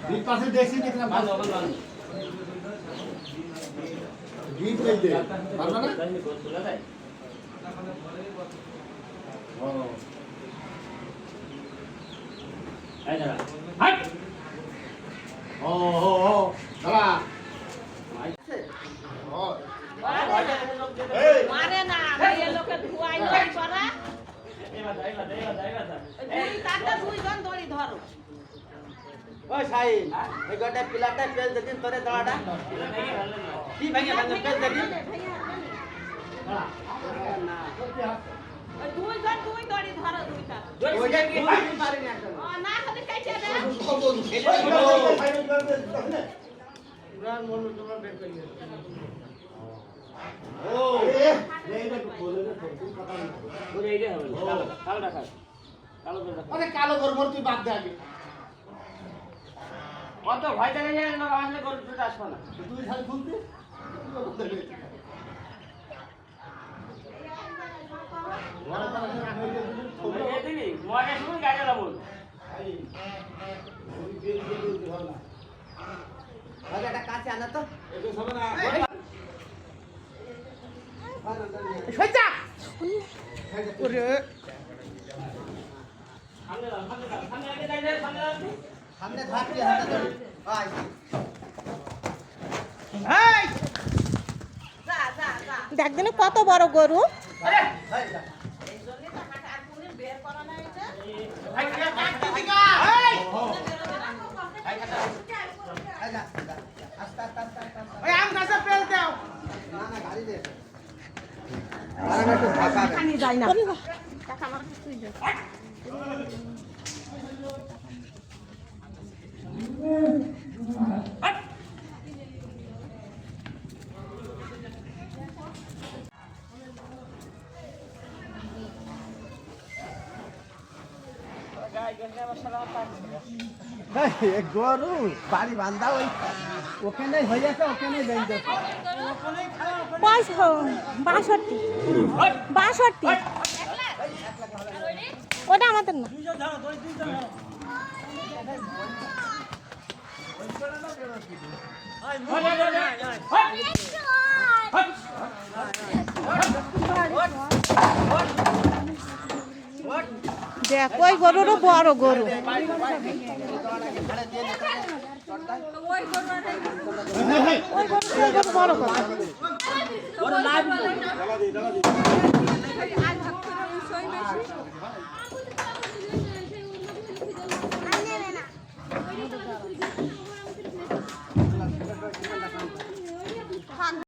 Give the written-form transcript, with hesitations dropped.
এই পাশে দেখছি দেখলাম ভালো গিট নেই দে পারবা না ও এই দাঁড়া হাট ও দাঁড়া মারে না এই লোকে ধুয়াই নই করা দুই কাটা দুইজন দড়ি ধরো ওই সাইন এই গটা পিলাটা পেল দিন তোরে দাঁড়াটা কি ভাঙে ভাঙে পেল দিন না ওই দুইজন দুই দড়ি ধরো দুইটা ওইটা কি পারি না একদম না হলে কাইছে দে পুরান মনু তোমার বের করি ও এইটা বলে দে তুই কথা না ওরে এইটা হবে কালো রাখা কালো করে রাখা আরে কালো করব তুই বাদ দে আগে কত ভয় দেখে যায় না আসলে করে তুই আসবে না তুই খালি খুলতে এই দিবি মোয়াটা শুন গাড়ি লাবল আরে এটা কাছে আনা তো এটা হবে না সজ্জা ওরে সামনে আগে যাই সামনে থাকলে হাতে ধরে আয় এই যা যা যা দেখ দিনে কত বড় গরু আরে এই যা এই জন্য তো হাট আর পুলিশ বের করা না এটা এই কাটতে দিগা এই এই কাটা এই যা আস্তে আস্তে আস্তে ওই আম গাছে পেল দাও না না গাড়ি দে আরে না তো ঢাকা খানি যায় না টাকা আমার তুই দে গরু বাড়ি বান্ধা ওই ওখানে হয়ে যাচ্ছে ওখানে বেঁধে 62 ওটা আমাদের না দেখ ওই গরুরও বড় গরু ওই গরু বড় কথা